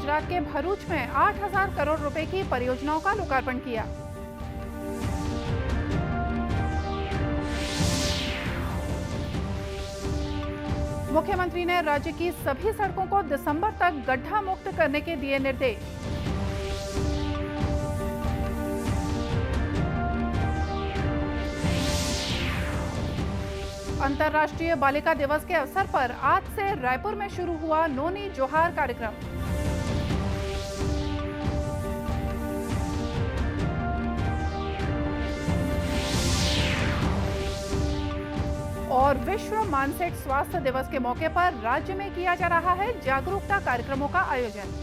गुजरात के भरूच में 8,000 करोड़ रुपए की परियोजनाओं का लोकार्पण किया। मुख्यमंत्री ने राज्य की सभी सड़कों को दिसंबर तक गड्ढा मुक्त करने के दिए निर्देश। अंतर्राष्ट्रीय बालिका दिवस के अवसर पर आज से रायपुर में शुरू हुआ नोनी जोहार कार्यक्रम। और विश्व मानसिक स्वास्थ्य दिवस के मौके पर राज्य में किया जा रहा है जागरूकता कार्यक्रमों का आयोजन।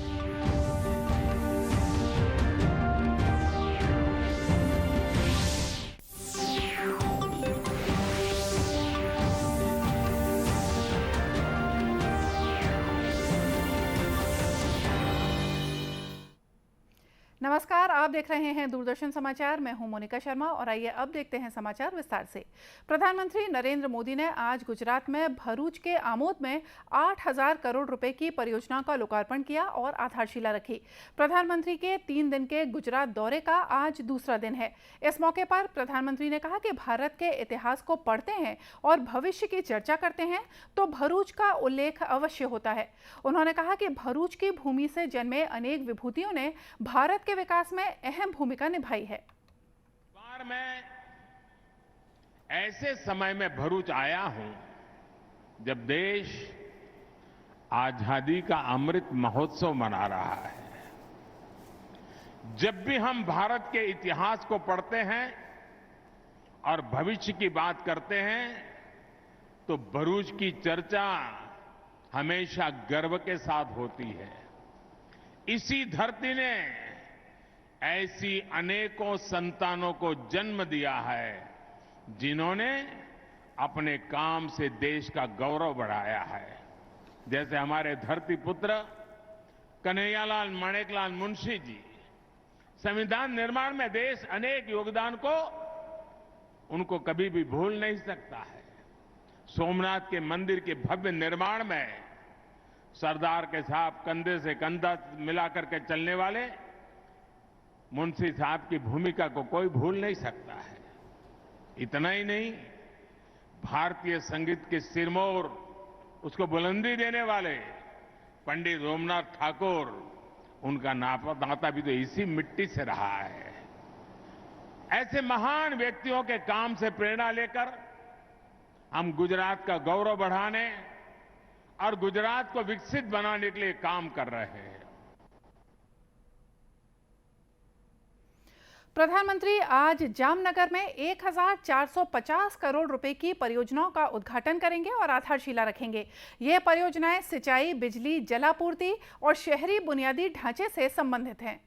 नमस्कार, आप देख रहे हैं दूरदर्शन समाचार। मैं हूं मोनिका शर्मा और आइए अब देखते हैं समाचार विस्तार से। प्रधानमंत्री नरेंद्र मोदी ने आज गुजरात में भरूच के आमोद में 8,000 करोड़ रुपए की परियोजना का लोकार्पण किया और आधारशिला रखी। प्रधानमंत्री के 3 दिन के गुजरात दौरे का आज दूसरा दिन है। इस मौके पर प्रधानमंत्री ने कहा कि भारत के इतिहास को पढ़ते हैं और भविष्य की चर्चा करते हैं तो भरूच का उल्लेख अवश्य होता है। उन्होंने कहा कि भरूच की भूमि से जन्मे अनेक विभूतियों ने भारत के विकास में अहम भूमिका निभाई है। बार मैं ऐसे समय में भरूच आया हूं जब देश आजादी का अमृत महोत्सव मना रहा है। जब भी हम भारत के इतिहास को पढ़ते हैं और भविष्य की बात करते हैं तो भरूच की चर्चा हमेशा गर्व के साथ होती है। इसी धरती ने ऐसी अनेकों संतानों को जन्म दिया है जिन्होंने अपने काम से देश का गौरव बढ़ाया है। जैसे हमारे धरती पुत्र कन्हैयालाल माणेकलाल मुंशी जी, संविधान निर्माण में देश अनेक योगदान को उनको कभी भी भूल नहीं सकता है। सोमनाथ के मंदिर के भव्य निर्माण में सरदार के साथ कंधे से कंधा मिलाकर के चलने वाले मुंशी साहब की भूमिका को कोई भूल नहीं सकता है। इतना ही नहीं, भारतीय संगीत के सिरमौर, उसको बुलंदी देने वाले पंडित रोमनाथ ठाकुर, उनका नाता भी तो इसी मिट्टी से रहा है। ऐसे महान व्यक्तियों के काम से प्रेरणा लेकर हम गुजरात का गौरव बढ़ाने और गुजरात को विकसित बनाने के लिए काम कर रहे हैं। प्रधानमंत्री आज जामनगर में 1,450 करोड़ रुपए की परियोजनाओं का उद्घाटन करेंगे और आधारशिला रखेंगे। ये परियोजनाएं सिंचाई, बिजली, जलापूर्ति और शहरी बुनियादी ढांचे से संबंधित हैं।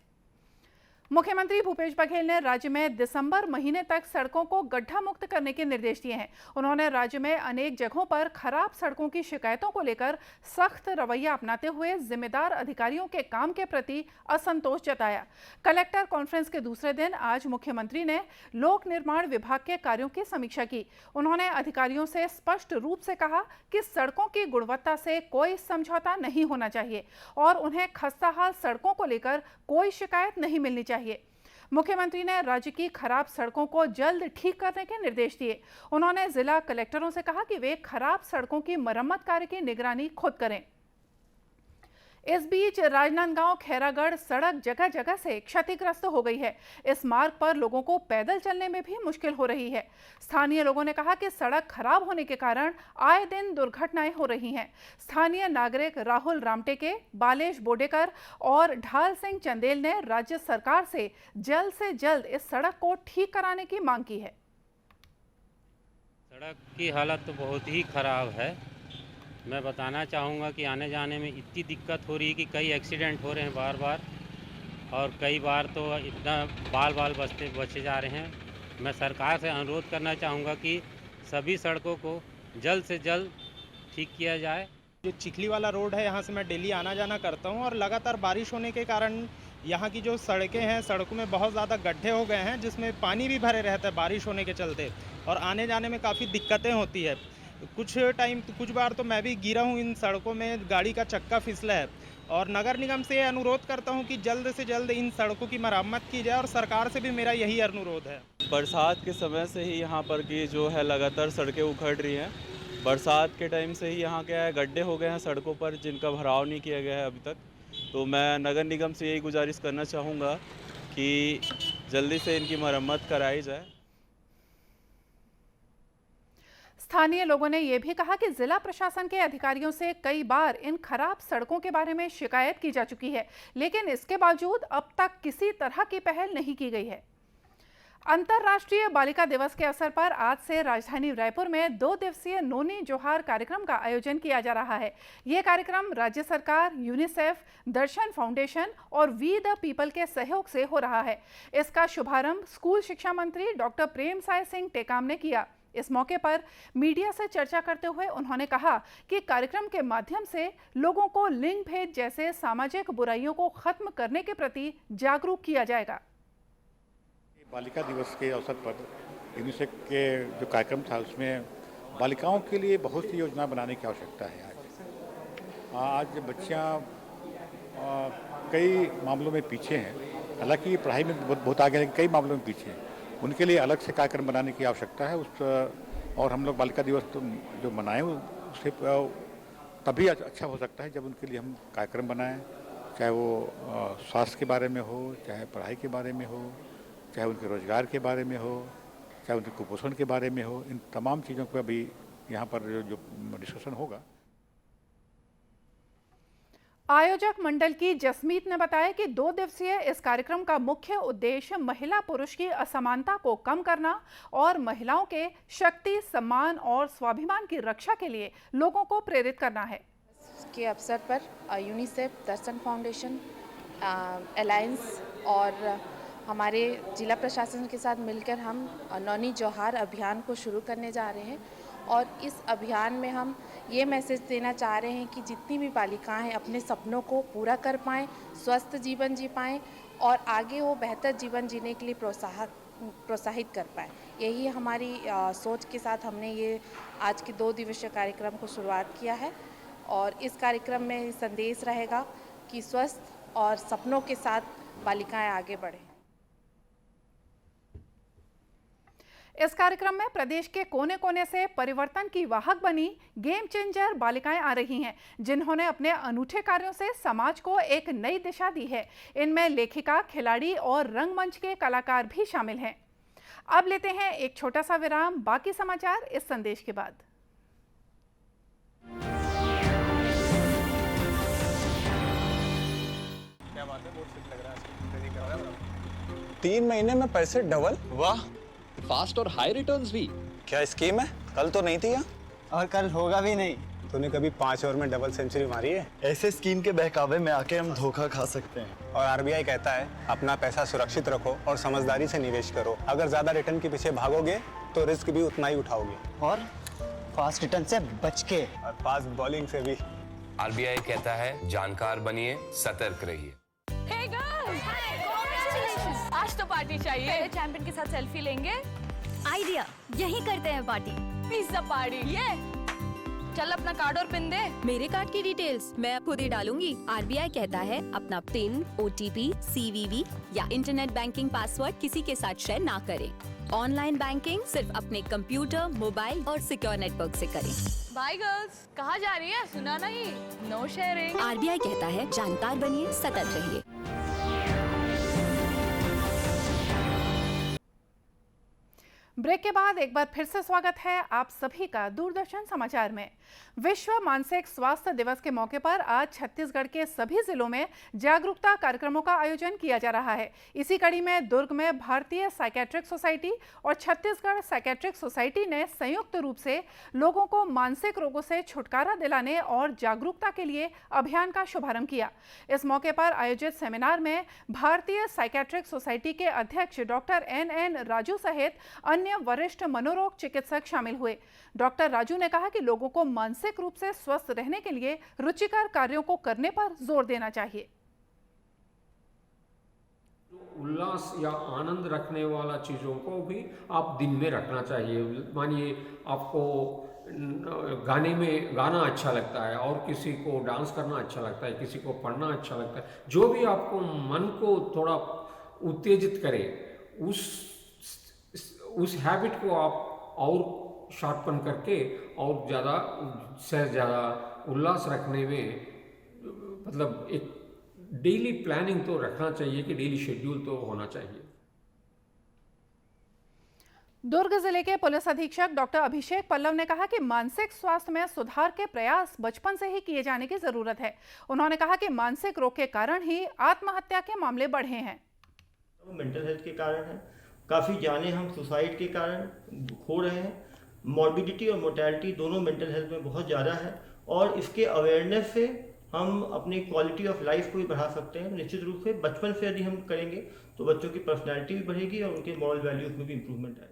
मुख्यमंत्री भूपेश बघेल ने राज्य में दिसंबर महीने तक सड़कों को गड्ढा मुक्त करने के निर्देश दिए हैं। उन्होंने राज्य में अनेक जगहों पर खराब सड़कों की शिकायतों को लेकर सख्त रवैया अपनाते हुए जिम्मेदार अधिकारियों के काम के प्रति असंतोष जताया। कलेक्टर कॉन्फ्रेंस के दूसरे दिन आज मुख्यमंत्री ने लोक निर्माण विभाग के कार्यों की समीक्षा की। उन्होंने अधिकारियों से स्पष्ट रूप से कहा कि सड़कों की गुणवत्ता से कोई समझौता नहीं होना चाहिए और उन्हें खस्ताहाल सड़कों को लेकर कोई शिकायत नहीं मिलनी चाहिए। मुख्यमंत्री ने राज्य की खराब सड़कों को जल्द ठीक करने के निर्देश दिए। उन्होंने जिला कलेक्टरों से कहा कि वे खराब सड़कों की मरम्मत कार्य की निगरानी खुद करें। इस बीच राजनांदगांव खैरागढ़ सड़क जगह जगह से क्षतिग्रस्त हो गई है। इस मार्ग पर लोगों को पैदल चलने में भी मुश्किल हो रही है। स्थानीय लोगों ने कहा कि सड़क खराब होने के कारण आए दिन दुर्घटनाएं हो रही हैं। स्थानीय नागरिक राहुल रामटेके, बालेश बोडेकर और ढाल सिंह चंदेल ने राज्य सरकार से जल्द इस सड़क को ठीक कराने की मांग की है। सड़क की हालत तो बहुत ही खराब है। मैं बताना चाहूँगा कि आने जाने में इतनी दिक्कत हो रही है कि कई एक्सीडेंट हो रहे हैं बार बार, और कई बार तो इतना बाल बचे जा रहे हैं। मैं सरकार से अनुरोध करना चाहूँगा कि सभी सड़कों को जल्द से जल्द ठीक किया जाए। जो चिखली वाला रोड है, यहाँ से मैं डेली आना जाना करता हूँ और लगातार बारिश होने के कारण यहाँ की जो सड़कें हैं, सड़कों में बहुत ज़्यादा गड्ढे हो गए हैं जिसमें पानी भी भरे रहता है बारिश होने के चलते, और आने जाने में काफ़ी दिक्कतें होती है। कुछ बार तो मैं भी गिरा हूँ इन सड़कों में, गाड़ी का चक्का फिसला है और नगर निगम से ये अनुरोध करता हूँ कि जल्द से जल्द इन सड़कों की मरम्मत की जाए और सरकार से भी मेरा यही अनुरोध है। बरसात के समय से ही यहाँ पर की जो है लगातार सड़कें उखड़ रही हैं। बरसात के टाइम से ही यहाँ क्या है गड्ढे हो गए हैं सड़कों पर जिनका भराव नहीं किया गया है अभी तक। तो मैं नगर निगम से यही गुजारिश करना चाहूँगा कि जल्दी से इनकी मरम्मत कराई जाए। स्थानीय लोगों ने यह भी कहा कि जिला प्रशासन के अधिकारियों से कई बार इन खराब सड़कों के बारे में शिकायत की जा चुकी है, लेकिन इसके बावजूद अब तक किसी तरह की पहल नहीं की गई है। अंतर्राष्ट्रीय बालिका दिवस के अवसर पर आज से राजधानी रायपुर में 2 दिवसीय नोनी जोहार कार्यक्रम का आयोजन किया जा रहा है। यह कार्यक्रम राज्य सरकार, यूनिसेफ, दर्शन फाउंडेशन और वी द पीपल के सहयोग से हो रहा है। इसका शुभारंभ स्कूल शिक्षा मंत्री डॉक्टर प्रेमसाय सिंह टेकाम ने किया। इस मौके पर मीडिया से चर्चा करते हुए उन्होंने कहा कि कार्यक्रम के माध्यम से लोगों को लिंग भेद जैसे सामाजिक बुराइयों को खत्म करने के प्रति जागरूक किया जाएगा। बालिका दिवस के अवसर पर यूनिसेफ के जो कार्यक्रम था उसमें बालिकाओं के लिए बहुत सी योजना बनाने की आवश्यकता है। आज बच्चियां कई मामलों में पीछे हैं, हालांकि पढ़ाई में बहुत आगे हैं, कई मामलों में पीछे हैं। उनके लिए अलग से कार्यक्रम बनाने की आवश्यकता है। और हम लोग बालिका दिवस तो जो मनाएं उससे तभी अच्छा हो सकता है जब उनके लिए हम कार्यक्रम बनाएं, चाहे वो स्वास्थ्य के बारे में हो, चाहे पढ़ाई के बारे में हो, चाहे उनके रोजगार के बारे में हो, चाहे उनके कुपोषण के बारे में हो। इन तमाम चीज़ों पर अभी यहाँ पर जो डिस्कशन होगा। आयोजक मंडल की जसमीत ने बताया कि 2 दिवसीय इस कार्यक्रम का मुख्य उद्देश्य महिला पुरुष की असमानता को कम करना और महिलाओं के शक्ति, सम्मान और स्वाभिमान की रक्षा के लिए लोगों को प्रेरित करना है। के अवसर पर यूनिसेफ, दर्शन फाउंडेशन, अलायंस और हमारे जिला प्रशासन के साथ मिलकर हम नौनी जोहार अभियान को शुरू करने जा रहे हैं। और इस अभियान में हम ये मैसेज देना चाह रहे हैं कि जितनी भी बालिकाएं अपने सपनों को पूरा कर पाएँ, स्वस्थ जीवन जी पाएँ और आगे वो बेहतर जीवन जीने के लिए प्रोत्साहित कर पाएँ। यही हमारी सोच के साथ हमने ये आज के 2 दिवसीय कार्यक्रम को शुरुआत किया है। और इस कार्यक्रम में संदेश रहेगा कि स्वस्थ और सपनों के साथ बालिकाएं आगे बढ़ें। इस कार्यक्रम में प्रदेश के कोने कोने से परिवर्तन की वाहक बनी गेम चेंजर बालिकाएं आ रही हैं, जिन्होंने अपने अनूठे कार्यों से समाज को एक नई दिशा दी है। इनमें लेखिका, खिलाड़ी और रंगमंच के कलाकार भी शामिल हैं। अब लेते हैं एक छोटा सा विराम, बाकी समाचार इस संदेश के बाद। क्या बात है, बहुत सही लग रहा है। 3 महीने में पैसे डबल, वाह। फास्ट और हाई रिटर्न्स भी। क्या स्कीम है? कल तो नहीं थी यहाँ। और कल होगा भी नहीं। तूने कभी 5 ओवर में डबल सेंचुरी मारी है? ऐसे स्कीम के बहकावे में आके हम धोखा खा सकते हैं। और आरबीआई कहता है अपना पैसा सुरक्षित रखो और समझदारी से निवेश करो। अगर ज्यादा रिटर्न के पीछे भागोगे तो रिस्क भी उतना ही उठाओगे। और फास्ट रिटर्न से बच के, और फास्ट बॉलिंग से भी। आरबीआई कहता है जानकार बनिए, सतर्क रहिए। Hey girls! आज तो पार्टी चाहिए। पहले चैंपियन के साथ सेल्फी लेंगे। आइडिया, यही करते हैं पार्टी। Pizza party. ये चल अपना कार्ड और पिन दे। मेरे कार्ड की डिटेल्स मैं खुद ही डालूंगी। आरबीआई कहता है अपना पिन, ओटीपी, सीवीवी या इंटरनेट बैंकिंग पासवर्ड किसी के साथ शेयर ना करें। ऑनलाइन बैंकिंग सिर्फ अपने कंप्यूटर, मोबाइल और सिक्योर नेटवर्क से करें। बाय गर्ल्स, कहाँ जा रही है? सुना नहीं? No sharing. आरबीआई कहता है जानकार बनिए, सतर्क रहिए। ब्रेक के बाद एक बार फिर से स्वागत है आप सभी का दूरदर्शन समाचार में। विश्व मानसिक स्वास्थ्य दिवस के मौके पर आज छत्तीसगढ़ के सभी जिलों में जागरूकता कार्यक्रमों का आयोजन किया जा रहा है। इसी कड़ी में दुर्ग में भारतीय साइकेट्रिक सोसाइटी और छत्तीसगढ़ साइकेट्रिक सोसाइटी ने संयुक्त रूप से लोगों को मानसिक रोगों से छुटकारा दिलाने और जागरूकता के लिए अभियान का शुभारंभ किया। इस मौके पर आयोजित सेमिनार में भारतीय साइकेट्रिक सोसाइटी के अध्यक्ष डॉक्टर NN राजू सहित अन्य वरिष्ठ मनोरोग चिकित्सक शामिल हुए। डॉक्टर राजू ने कहा कि लोगों को मानसिक रूप से स्वस्थ रहने के लिए रुचिकर कार्यों को करने पर जोर देना चाहिए। उल्लास या आनंद रखने वाला चीज़ों को भी आप दिन में रखना चाहिए। मानिए आपको गाना अच्छा लगता है, और किसी को डांस करना अच्छा लगता है, किसी को पढ़ना अच्छा लगता है। जो भी आपको मन को थोड़ा उत्तेजित करे, उस हैबिट को आप और शार्पन करके और ज़्यादा से ज़्यादा उल्लास रखने में, मतलब एक डेली प्लानिंग तो रखना चाहिए कि डेली शेड्यूल तो होना चाहिए। दुर्ग जिले के पुलिस अधीक्षक डॉक्टर अभिषेक पल्लव ने कहा कि मानसिक स्वास्थ्य में सुधार के प्रयास बचपन से ही किए जाने की जरूरत है। उन्होंने कहा कि मानसिक रोग के कारण ही आत्महत्या के मामले बढ़े हैं। मेंटल हेल्थ के कारण है, काफ़ी जाने हम सुसाइड के कारण खो रहे हैं। मॉर्बिडिटी और मोर्टेलिटी दोनों मेंटल हेल्थ में बहुत ज़्यादा है, और इसके अवेयरनेस से हम अपनी क्वालिटी ऑफ लाइफ को भी बढ़ा सकते हैं। निश्चित रूप से बचपन से यदि हम करेंगे तो बच्चों की पर्सनैलिटी भी बढ़ेगी और उनके मॉरल वैल्यूज में भी इंप्रूवमेंट आएगा।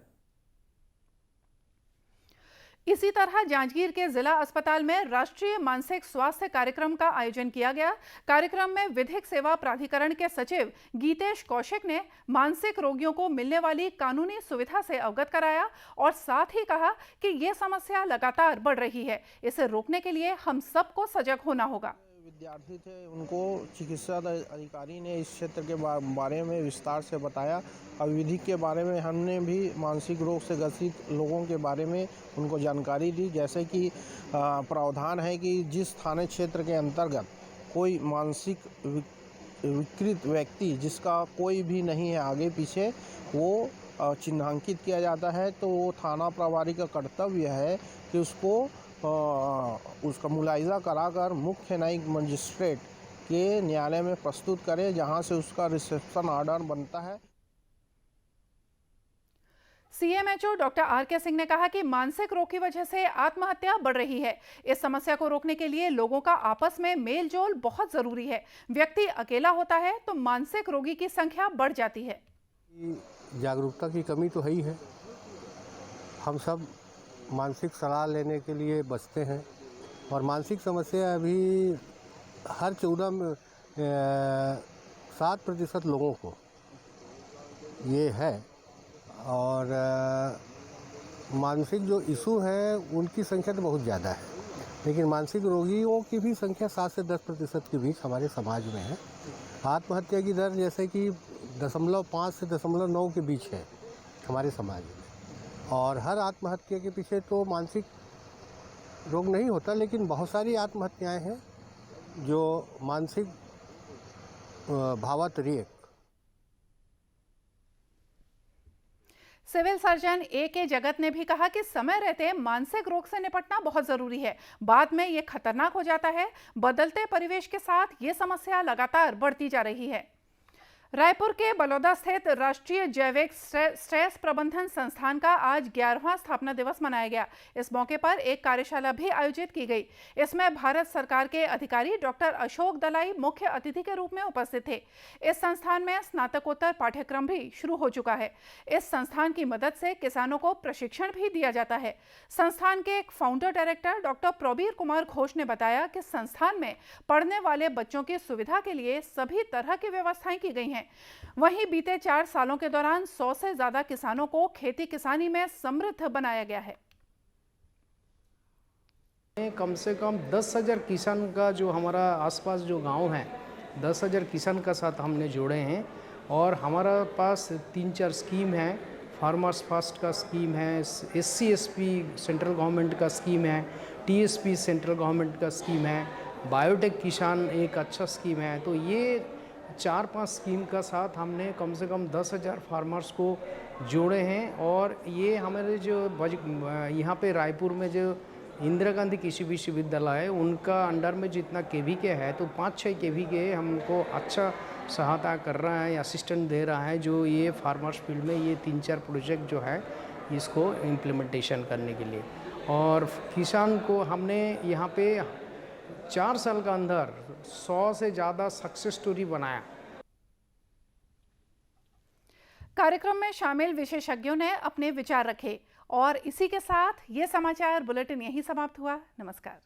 इसी तरह जांजगीर के जिला अस्पताल में राष्ट्रीय मानसिक स्वास्थ्य कार्यक्रम का आयोजन किया गया। कार्यक्रम में विधिक सेवा प्राधिकरण के सचिव गीतेश कौशिक ने मानसिक रोगियों को मिलने वाली कानूनी सुविधा से अवगत कराया और साथ ही कहा कि ये समस्या लगातार बढ़ रही है। इसे रोकने के लिए हम सबको सजग होना होगा। विद्यार्थी थे, उनको चिकित्सा अधिकारी ने इस क्षेत्र के बारे में विस्तार से बताया। और विधिक के बारे में हमने भी मानसिक रोग से ग्रसित लोगों के बारे में उनको जानकारी दी। जैसे कि प्रावधान है कि जिस थाने क्षेत्र के अंतर्गत कोई मानसिक विकृत व्यक्ति जिसका कोई भी नहीं है आगे पीछे, वो चिन्हांकित किया जाता है, तो वो थाना प्रभारी का कर्तव्य है कि उसका मुलाहिजा कराकर मुख्य न्यायिक मजिस्ट्रेट के न्यायालय में प्रस्तुत करे, जहां से उसका रिसेप्शन ऑर्डर बनता है। CMHO doctor R K. सिंह ने कहा कि मानसिक रोग की वजह से आत्महत्या बढ़ रही है। इस समस्या को रोकने के लिए लोगों का आपस में मेल जोल बहुत जरूरी है। व्यक्ति अकेला होता है तो मानसिक रोगी की संख्या बढ़ जाती है। जागरूकता की कमी तो है ही है। हम सब मानसिक सलाह लेने के लिए बचते हैं, और मानसिक समस्या अभी हर 7% लोगों को ये है, और मानसिक जो इशू हैं उनकी संख्या तो बहुत ज़्यादा है, लेकिन मानसिक रोगियों की भी संख्या 7 से 10% के बीच हमारे समाज में है। आत्महत्या की दर जैसे कि 0.5 से 0.9 के बीच है हमारे समाज में, और हर आत्महत्या के पीछे तो मानसिक रोग नहीं होता, लेकिन बहुत सारी आत्महत्याएं हैं जो मानसिक भावात्मक। Civil surgeon A K. जगत ने भी कहा कि समय रहते मानसिक रोग से निपटना बहुत जरूरी है, बाद में ये खतरनाक हो जाता है। बदलते परिवेश के साथ ये समस्या लगातार बढ़ती जा रही है। रायपुर के बलौदा स्थित राष्ट्रीय जैविक स्ट्रेस प्रबंधन संस्थान का आज 11वां स्थापना दिवस मनाया गया। इस मौके पर एक कार्यशाला भी आयोजित की गई। इसमें भारत सरकार के अधिकारी डॉक्टर अशोक दलाई मुख्य अतिथि के रूप में उपस्थित थे। इस संस्थान में स्नातकोत्तर पाठ्यक्रम भी शुरू हो चुका है। इस संस्थान की मदद से किसानों को प्रशिक्षण भी दिया जाता है। संस्थान के एक founder director doctor Praveer Kumar Ghosh ने बताया कि संस्थान में पढ़ने वाले बच्चों की सुविधा के लिए सभी तरह की व्यवस्थाएं की गई हैं। वहीं बीते 4 सालों के दौरान 100 से ज्यादा किसानों को खेती किसानी में समृद्ध बनाया गया है। कम से कम 10,000 किसान का जो हमारा आसपास जो गांव है, 10,000 किसान का साथ हमने जोड़े हैं, और हमारा पास 3-4 स्कीम है। फार्मर्स फर्स्ट का स्कीम है, SC/SP सेंट्रल गवर्नमेंट का स्कीम है, TSP सेंट्रल गवर्नमेंट का स्कीम है, बायोटेक किसान एक अच्छा स्कीम है। तो ये 4-5 स्कीम का साथ हमने कम से कम 10,000 फार्मर्स को जोड़े हैं। और ये हमारे जो यहाँ पे रायपुर में जो इंदिरा गांधी कृषि विश्वविद्यालय है, उनका अंडर में जितना KVK है, तो 5-6 KVK हमको अच्छा सहायता कर रहा है, असिस्टेंट दे रहा है, जो ये फार्मर्स फील्ड में ये 3-4 प्रोजेक्ट जो है इसको इम्प्लीमेंटेशन करने के लिए। और किसान को हमने यहाँ पे 4 साल का अंदर 100 से ज़्यादा सक्सेस स्टोरी बनाया। कार्यक्रम में शामिल विशेषज्ञों ने अपने विचार रखे। और इसी के साथ ये समाचार बुलेटिन यहीं समाप्त हुआ। नमस्कार।